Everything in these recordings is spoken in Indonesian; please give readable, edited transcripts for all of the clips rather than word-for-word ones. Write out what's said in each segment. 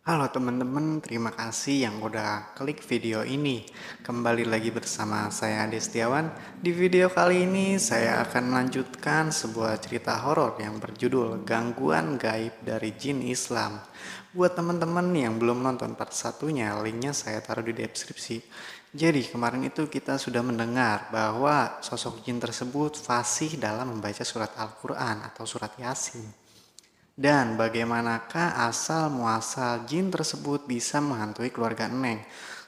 Halo teman-teman, terima kasih yang udah klik video ini. Kembali lagi bersama saya Ade Setiawan. Di video kali ini saya akan melanjutkan sebuah cerita horor yang berjudul Gangguan Gaib dari Jin Islam. Buat teman-teman yang belum nonton part satunya, linknya saya taruh di deskripsi. Jadi kemarin itu kita sudah mendengar bahwa sosok jin tersebut fasih dalam membaca surat Al-Quran atau surat Yasin. Dan bagaimanakah asal muasal jin tersebut bisa menghantui keluarga Eneng?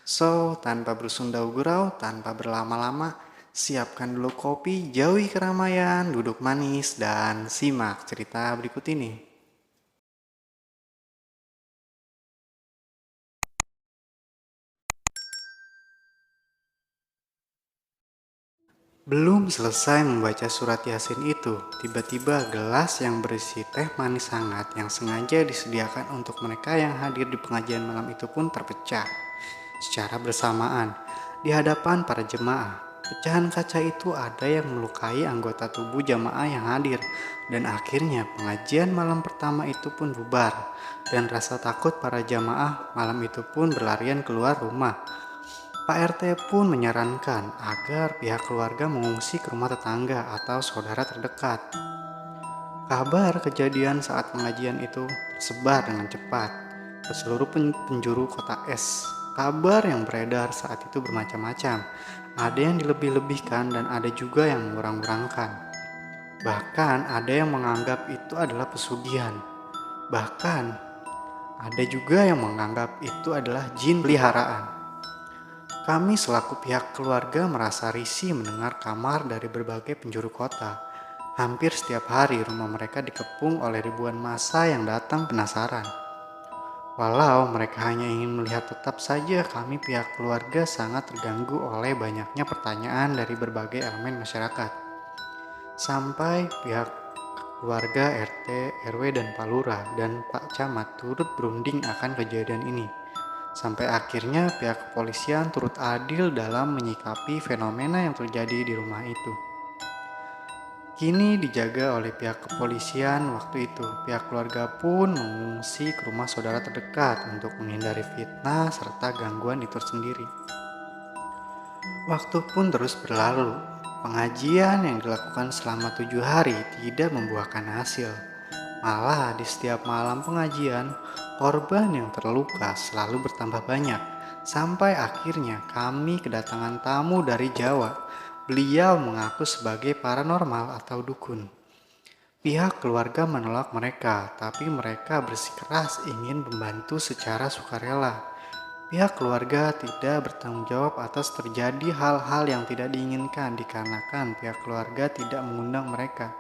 So, tanpa bersunda gurau, tanpa berlama-lama, siapkan dulu kopi, jauhi keramaian, duduk manis, dan simak cerita berikut ini. Belum selesai membaca surat Yasin itu, tiba-tiba gelas yang berisi teh manis hangat yang sengaja disediakan untuk mereka yang hadir di pengajian malam itu pun terpecah secara bersamaan di hadapan para jemaah. Pecahan kaca itu ada yang melukai anggota tubuh jamaah yang hadir, dan akhirnya pengajian malam pertama itu pun bubar, dan rasa takut para jamaah malam itu pun berlarian keluar rumah. Pak RT pun menyarankan agar pihak keluarga mengungsi ke rumah tetangga atau saudara terdekat. Kabar kejadian saat pengajian itu tersebar dengan cepat ke seluruh penjuru kota S. Kabar yang beredar saat itu bermacam-macam. Ada yang dilebih-lebihkan dan ada juga yang mengurang-urangkan. Bahkan ada yang menganggap itu adalah pesugihan. Bahkan ada juga yang menganggap itu adalah jin peliharaan. Kami selaku pihak keluarga merasa risih mendengar kamar dari berbagai penjuru kota. Hampir setiap hari rumah mereka dikepung oleh ribuan massa yang datang penasaran. Walau mereka hanya ingin melihat, tetap saja kami pihak keluarga sangat terganggu oleh banyaknya pertanyaan dari berbagai elemen masyarakat. Sampai pihak keluarga RT, RW, dan Pak Lurah dan Pak Camat turut berunding akan kejadian ini. Sampai akhirnya pihak kepolisian turut adil dalam menyikapi fenomena yang terjadi di rumah itu. Kini dijaga oleh pihak kepolisian. Waktu itu pihak keluarga pun mengungsi ke rumah saudara terdekat untuk menghindari fitnah serta gangguan itu sendiri. Waktu pun terus berlalu. Pengajian yang dilakukan selama 7 hari tidak membuahkan hasil. Malah di setiap malam pengajian, korban yang terluka selalu bertambah banyak. Sampai akhirnya kami kedatangan tamu dari Jawa. Beliau mengaku sebagai paranormal atau dukun. Pihak keluarga menolak mereka, tapi mereka bersikeras ingin membantu secara sukarela. Pihak keluarga tidak bertanggung jawab atas terjadi hal-hal yang tidak diinginkan dikarenakan pihak keluarga tidak mengundang mereka.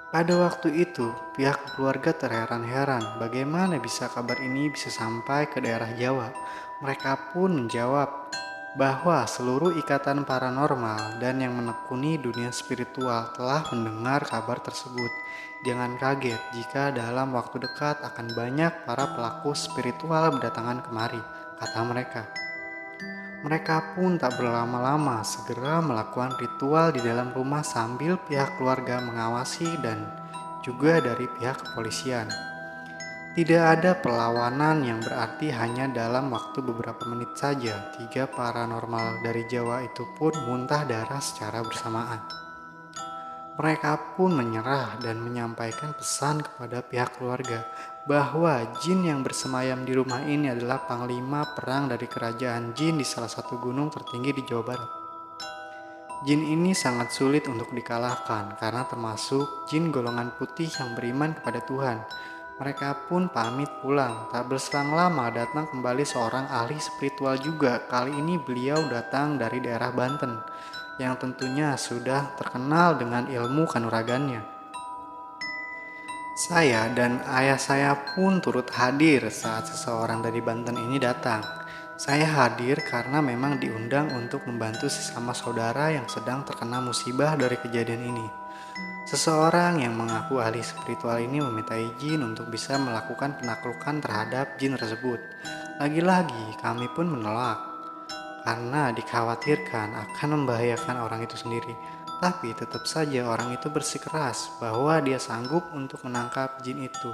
Pada waktu itu, pihak keluarga terheran-heran bagaimana bisa kabar ini bisa sampai ke daerah Jawa. Mereka pun menjawab bahwa seluruh ikatan paranormal dan yang menekuni dunia spiritual telah mendengar kabar tersebut. Jangan kaget jika dalam waktu dekat akan banyak para pelaku spiritual berdatangan kemari, kata mereka. Mereka pun tak berlama-lama segera melakukan ritual di dalam rumah sambil pihak keluarga mengawasi dan juga dari pihak kepolisian. Tidak ada perlawanan yang berarti, hanya dalam waktu beberapa menit saja, 3 paranormal dari Jawa itu pun muntah darah secara bersamaan. Mereka pun menyerah dan menyampaikan pesan kepada pihak keluarga bahwa jin yang bersemayam di rumah ini adalah panglima perang dari kerajaan jin di salah satu gunung tertinggi di Jawa Barat. Jin ini sangat sulit untuk dikalahkan karena termasuk jin golongan putih yang beriman kepada Tuhan. Mereka pun pamit pulang. Tak berselang lama datang kembali seorang ahli spiritual juga. Kali ini beliau datang dari daerah Banten, yang tentunya sudah terkenal dengan ilmu kanuragannya. Saya dan ayah saya pun turut hadir saat seseorang dari Banten ini datang. Saya hadir karena memang diundang untuk membantu sesama saudara yang sedang terkena musibah dari kejadian ini. Seseorang yang mengaku ahli spiritual ini meminta izin untuk bisa melakukan penaklukan terhadap jin tersebut. Lagi-lagi kami pun menolak karena dikhawatirkan akan membahayakan orang itu sendiri. Tapi tetap saja orang itu bersikeras bahwa dia sanggup untuk menangkap jin itu.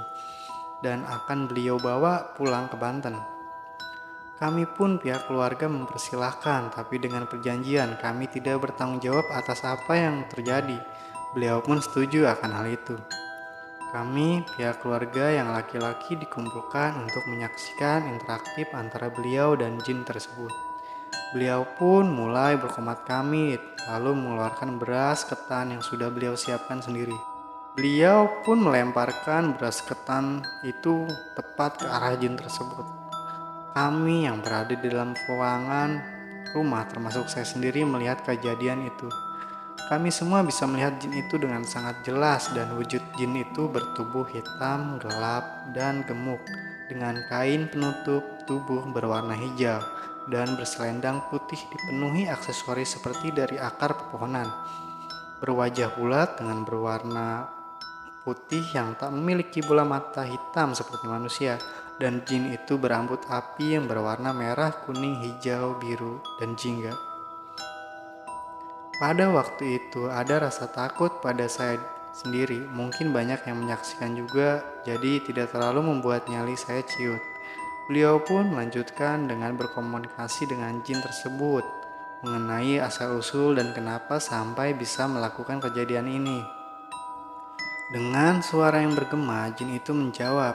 dan akan beliau bawa pulang ke Banten. Kami pun pihak keluarga mempersilahkan, tapi dengan perjanjian kami tidak bertanggung jawab atas apa yang terjadi. Beliau pun setuju akan hal itu. Kami, pihak keluarga yang laki-laki dikumpulkan untuk menyaksikan interaktif antara beliau dan jin tersebut. Beliau pun mulai berkomat kamit, lalu mengeluarkan beras ketan yang sudah beliau siapkan sendiri. Beliau pun melemparkan beras ketan itu tepat ke arah jin tersebut. Kami yang berada di dalam ruangan rumah, termasuk saya sendiri, melihat kejadian itu. Kami semua bisa melihat jin itu dengan sangat jelas, dan wujud jin itu bertubuh hitam, gelap, dan gemuk dengan kain penutup tubuh berwarna hijau dan berselendang putih dipenuhi aksesoris seperti dari akar pepohonan. Berwajah bulat dengan berwarna putih yang tak memiliki bola mata hitam seperti manusia, dan jin itu berambut api yang berwarna merah, kuning, hijau, biru, dan jingga. Pada waktu itu ada rasa takut pada saya sendiri, mungkin banyak yang menyaksikan juga, jadi tidak terlalu membuat nyali saya ciut. Beliau pun melanjutkan dengan berkomunikasi dengan jin tersebut mengenai asal-usul dan kenapa sampai bisa melakukan kejadian ini. Dengan suara yang bergema, jin itu menjawab,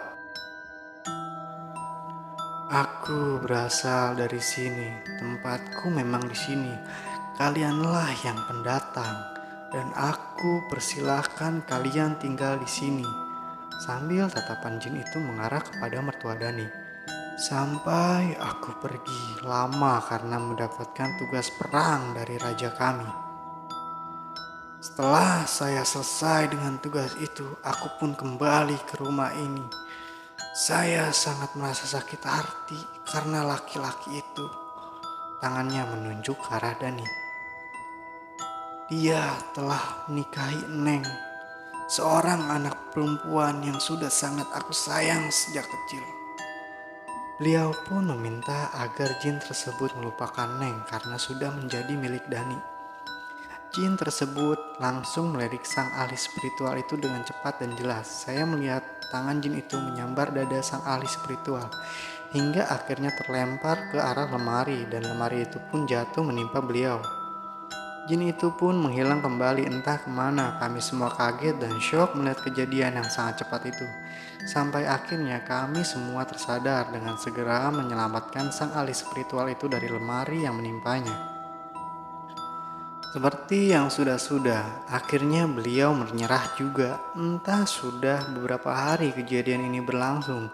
"Aku berasal dari sini. Tempatku memang di sini. Kalianlah yang pendatang, dan aku persilahkan kalian tinggal di sini." Sambil tatapan jin itu mengarah kepada mertua Dani. "Sampai aku pergi lama karena mendapatkan tugas perang dari raja kami. Setelah saya selesai dengan tugas itu, aku pun kembali ke rumah ini. Saya sangat merasa sakit hati karena laki-laki itu." Tangannya menunjuk ke arah Dani. "Dia telah menikahi Neng, seorang anak perempuan yang sudah sangat aku sayang sejak kecil." Beliau pun meminta agar jin tersebut melupakan Neng karena sudah menjadi milik Dani. Jin tersebut langsung melirik sang ahli spiritual itu dengan cepat dan jelas. Saya melihat tangan jin itu menyambar dada sang ahli spiritual hingga akhirnya terlempar ke arah lemari, dan lemari itu pun jatuh menimpa beliau. Jin itu pun menghilang kembali entah kemana. Kami semua kaget dan syok melihat kejadian yang sangat cepat itu. Sampai akhirnya kami semua tersadar dengan segera menyelamatkan sang ahli spiritual itu dari lemari yang menimpanya. Seperti yang sudah-sudah, akhirnya beliau menyerah juga. Entah sudah beberapa hari kejadian ini berlangsung,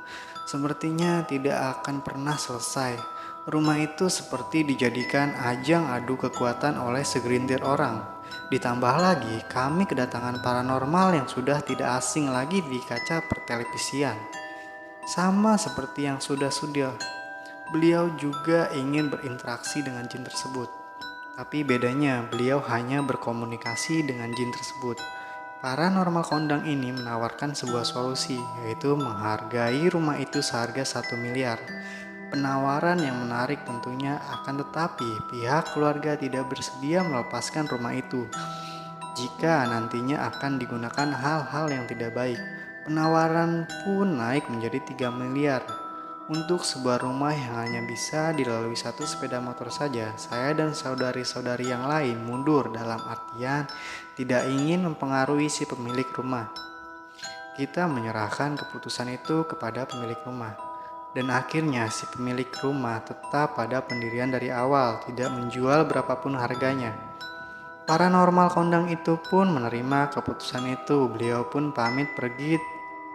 sepertinya tidak akan pernah selesai. Rumah itu seperti dijadikan ajang adu kekuatan oleh segelintir orang. Ditambah lagi, kami kedatangan paranormal yang sudah tidak asing lagi di kaca pertelevisian. Sama seperti yang sudah-sudah, beliau juga ingin berinteraksi dengan jin tersebut. Tapi bedanya, beliau hanya berkomunikasi dengan jin tersebut. Paranormal kondang ini menawarkan sebuah solusi, yaitu menghargai rumah itu seharga 1 miliar. Penawaran yang menarik tentunya, akan tetapi pihak keluarga tidak bersedia melepaskan rumah itu jika nantinya akan digunakan hal-hal yang tidak baik. Penawaran pun naik menjadi 3 miliar. Untuk sebuah rumah yang hanya bisa dilalui satu sepeda motor saja. Saya dan saudari-saudari yang lain mundur, dalam artian tidak ingin mempengaruhi si pemilik rumah. Kita menyerahkan keputusan itu kepada pemilik rumah. Dan akhirnya si pemilik rumah tetap pada pendirian dari awal, tidak menjual berapapun harganya. Paranormal kondang itu pun menerima keputusan itu. Beliau pun pamit pergi,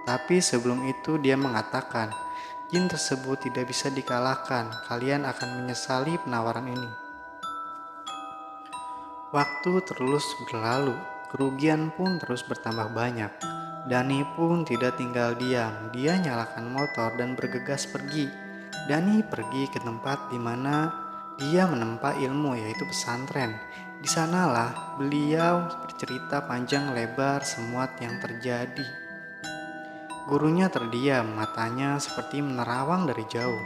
tapi sebelum itu dia mengatakan, "Jin tersebut tidak bisa dikalahkan. Kalian akan menyesali penawaran ini." Waktu terus berlalu, kerugian pun terus bertambah banyak. Dani pun tidak tinggal diam. Dia nyalakan motor dan bergegas pergi. Dani pergi ke tempat di mana dia menempa ilmu, yaitu pesantren. Di sanalah beliau bercerita panjang lebar semua yang terjadi. Gurunya terdiam, matanya seperti menerawang dari jauh.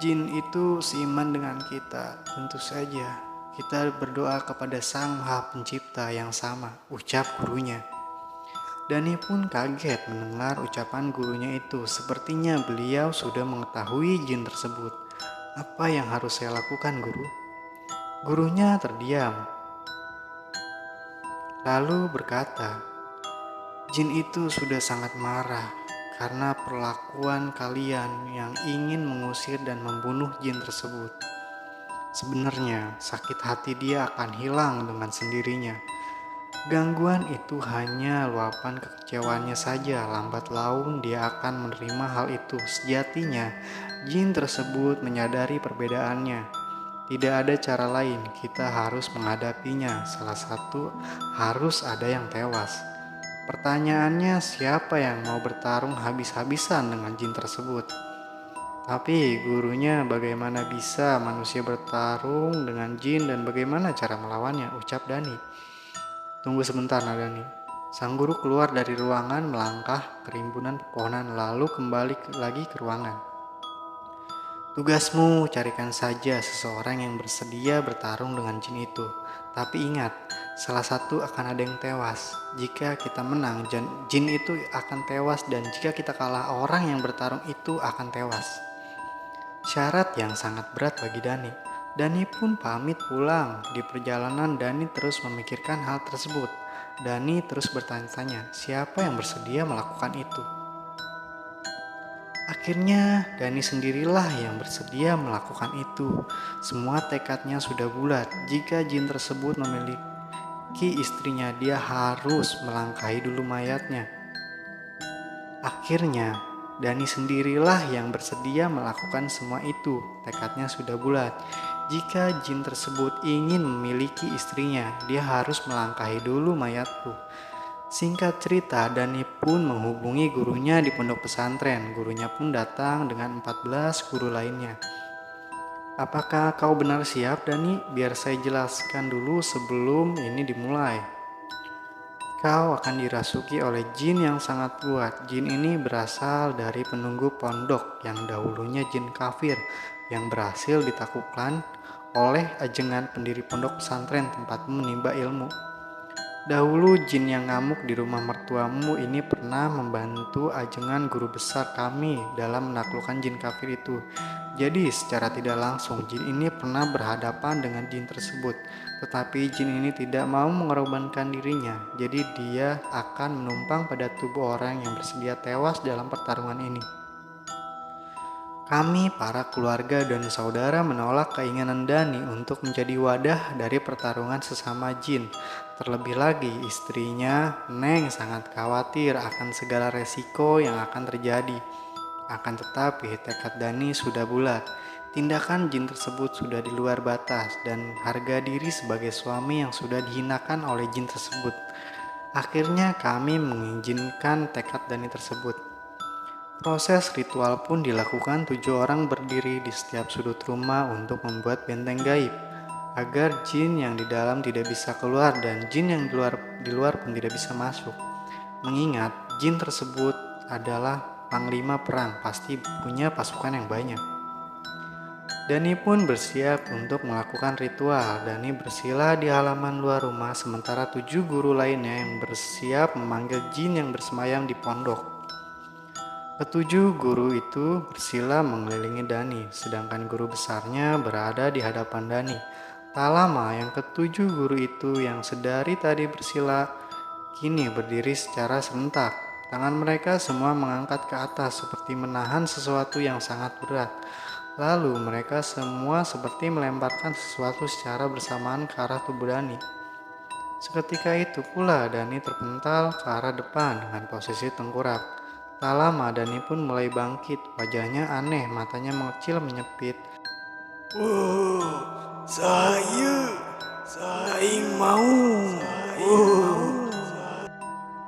"Jin itu seiman dengan kita, tentu saja. Kita berdoa kepada Sang Maha Pencipta yang sama," ucap gurunya. Dani pun kaget mendengar ucapan gurunya itu. Sepertinya beliau sudah mengetahui jin tersebut. Apa yang harus saya lakukan, guru? Gurunya terdiam, lalu berkata, jin itu sudah sangat marah karena perlakuan kalian yang ingin mengusir dan membunuh jin tersebut. Sebenarnya sakit hati dia akan hilang dengan sendirinya. Gangguan itu hanya luapan kekecewaannya saja. Lambat laun dia akan menerima hal itu. Sejatinya jin tersebut menyadari perbedaannya. Tidak ada cara lain, kita harus menghadapinya. Salah satu harus ada yang tewas. Pertanyaannya, siapa yang mau bertarung habis-habisan dengan jin tersebut? Tapi gurunya, bagaimana bisa manusia bertarung dengan jin dan bagaimana cara melawannya? Ucap Dani. Tunggu sebentar, Nadani. Sang guru keluar dari ruangan melangkah ke rimbunan pepohonan lalu kembali lagi ke ruangan. Tugasmu carikan saja seseorang yang bersedia bertarung dengan jin itu. Tapi ingat, salah satu akan ada yang tewas. Jika kita menang, jin itu akan tewas, dan jika kita kalah, orang yang bertarung itu akan tewas. Syarat yang sangat berat bagi Dani. Dani pun pamit pulang. Di perjalanan Dani terus memikirkan hal tersebut. Dani terus bertanya-tanya, siapa yang bersedia melakukan itu? Akhirnya Dani sendirilah yang bersedia melakukan itu. Semua tekadnya sudah bulat. Jika jin tersebut memiliki istrinya, dia harus melangkahi dulu mayatnya. Akhirnya Dani sendirilah yang bersedia melakukan semua itu. Tekadnya sudah bulat. Jika jin tersebut ingin memiliki istrinya, dia harus melangkahi dulu mayatku. Singkat cerita, Dani pun menghubungi gurunya di pondok pesantren. Gurunya pun datang dengan 14 guru lainnya. Apakah kau benar siap, Dani? Biar saya jelaskan dulu sebelum ini dimulai. Kau akan dirasuki oleh jin yang sangat kuat. Jin ini berasal dari penunggu pondok yang dahulunya jin kafir yang berhasil ditaklukkan oleh ajengan pendiri pondok pesantren tempatmu menimba ilmu. Dahulu jin yang ngamuk di rumah mertuamu ini pernah membantu ajengan guru besar kami dalam menaklukkan jin kafir itu. Jadi secara tidak langsung jin ini pernah berhadapan dengan jin tersebut. Tetapi jin ini tidak mau mengorbankan dirinya. Jadi dia akan menumpang pada tubuh orang yang bersedia tewas dalam pertarungan ini. Kami, para keluarga dan saudara, menolak keinginan Dani untuk menjadi wadah dari pertarungan sesama jin. Terlebih lagi, istrinya, Neng, sangat khawatir akan segala resiko yang akan terjadi. Akan tetapi, tekad Dani sudah bulat. Tindakan jin tersebut sudah di luar batas dan harga diri sebagai suami yang sudah dihinakan oleh jin tersebut. Akhirnya kami mengizinkan tekad Dani tersebut. Proses ritual pun dilakukan. 7 orang berdiri di setiap sudut rumah untuk membuat benteng gaib agar jin yang di dalam tidak bisa keluar dan jin yang di luar pun tidak bisa masuk. Mengingat jin tersebut adalah panglima perang, pasti punya pasukan yang banyak. Dani pun bersiap untuk melakukan ritual. Dani bersila di halaman luar rumah sementara 7 guru lainnya yang bersiap memanggil jin yang bersemayam di pondok. Ketujuh guru itu bersila mengelilingi Dani, sedangkan guru besarnya berada di hadapan Dani. Tak lama, yang ketujuh guru itu yang sedari tadi bersila, kini berdiri secara serentak. Tangan mereka semua mengangkat ke atas seperti menahan sesuatu yang sangat berat. Lalu mereka semua seperti melemparkan sesuatu secara bersamaan ke arah tubuh Dani. Seketika itu pula Dani terpental ke arah depan dengan posisi tengkurap. Tak lama Dani pun mulai bangkit, wajahnya aneh, matanya mengecil menyepit. Saya mau.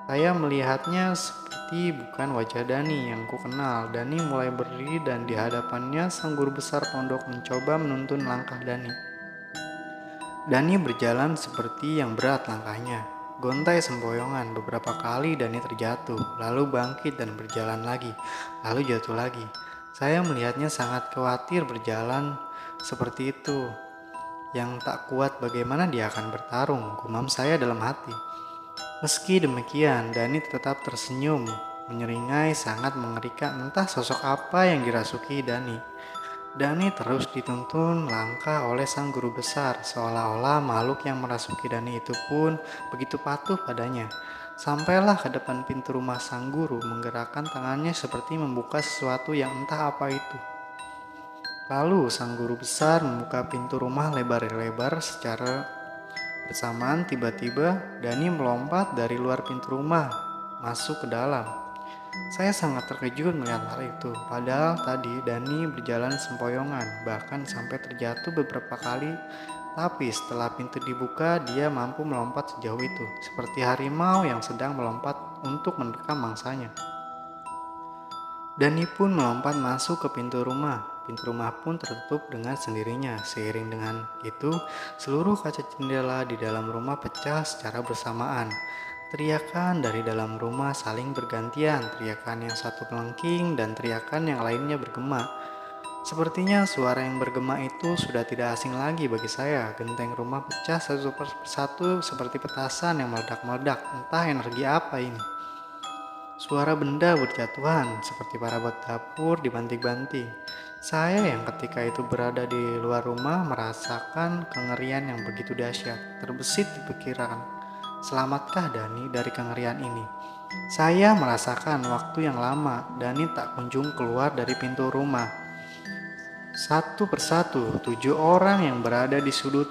Saya melihatnya seperti bukan wajah Dani yang ku kenal. Dani mulai berdiri dan di hadapannya sang guru besar pondok mencoba menuntun langkah Dani. Dani berjalan seperti yang berat langkahnya. Gontai sempoyongan, beberapa kali Dani terjatuh, lalu bangkit dan berjalan lagi, lalu jatuh lagi. Saya melihatnya sangat khawatir berjalan seperti itu. Yang tak kuat bagaimana dia akan bertarung, gumam saya dalam hati. Meski demikian, Dani tetap tersenyum, menyeringai sangat mengerikan entah sosok apa yang dirasuki Dani. Dani terus dituntun langkah oleh sang guru besar, seolah-olah makhluk yang merasuki Dani itu pun begitu patuh padanya. Sampailah ke depan pintu rumah sang guru, menggerakkan tangannya seperti membuka sesuatu yang entah apa itu. Lalu sang guru besar membuka pintu rumah lebar-lebar secara bersamaan. Tiba-tiba Dani melompat dari luar pintu rumah, masuk ke dalam. Saya sangat terkejut melihat hal itu, padahal tadi Dani berjalan sempoyongan, bahkan sampai terjatuh beberapa kali. Tapi setelah pintu dibuka, dia mampu melompat sejauh itu, seperti harimau yang sedang melompat untuk menerkam mangsanya. Dani pun melompat masuk ke pintu rumah. Pintu rumah pun tertutup dengan sendirinya. Seiring dengan itu, seluruh kaca jendela di dalam rumah pecah secara bersamaan. Teriakan dari dalam rumah saling bergantian, teriakan yang satu melengking dan teriakan yang lainnya bergema. Sepertinya suara yang bergema itu sudah tidak asing lagi bagi saya. Genteng rumah pecah satu persatu seperti petasan yang meledak-meledak. Entah energi apa ini. Suara benda berjatuhan seperti perabot dapur dibanting-banting. Saya yang ketika itu berada di luar rumah merasakan kengerian yang begitu dahsyat. Terbesit di pikiran, selamatkah Dani dari kengerian ini? Saya merasakan waktu yang lama Dani tak kunjung keluar dari pintu rumah. Satu persatu, 7 orang yang berada di sudut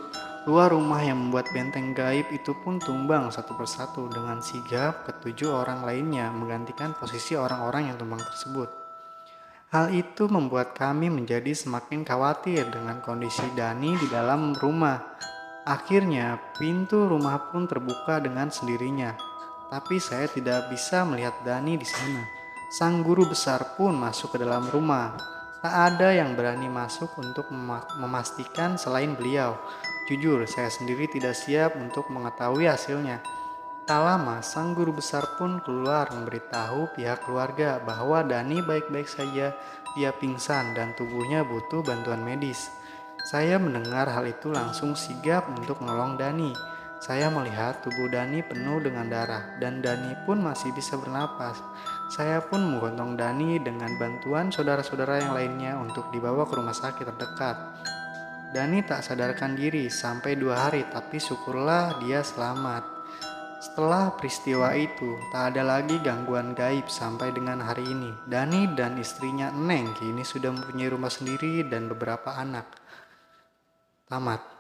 luar rumah yang membuat benteng gaib itu pun tumbang satu persatu. Dengan sigap, ke-7 orang lainnya menggantikan posisi orang-orang yang tumbang tersebut. Hal itu membuat kami menjadi semakin khawatir dengan kondisi Dani di dalam rumah. Akhirnya, pintu rumah pun terbuka dengan sendirinya. Tapi saya tidak bisa melihat Dani di sana. Sang guru besar pun masuk ke dalam rumah. Tak ada yang berani masuk untuk memastikan selain beliau. Jujur, saya sendiri tidak siap untuk mengetahui hasilnya. Tak lama, sang guru besar pun keluar memberitahu pihak keluarga bahwa Dani baik-baik saja. Dia pingsan dan tubuhnya butuh bantuan medis. Saya mendengar hal itu langsung sigap untuk menolong Dani. Saya melihat tubuh Dani penuh dengan darah dan Dani pun masih bisa bernapas. Saya pun menggotong Dani dengan bantuan saudara-saudara yang lainnya untuk dibawa ke rumah sakit terdekat. Dani tak sadarkan diri sampai 2 hari, tapi syukurlah dia selamat. Setelah peristiwa itu, tak ada lagi gangguan gaib sampai dengan hari ini. Dani dan istrinya Neng kini sudah mempunyai rumah sendiri dan beberapa anak. Tamat.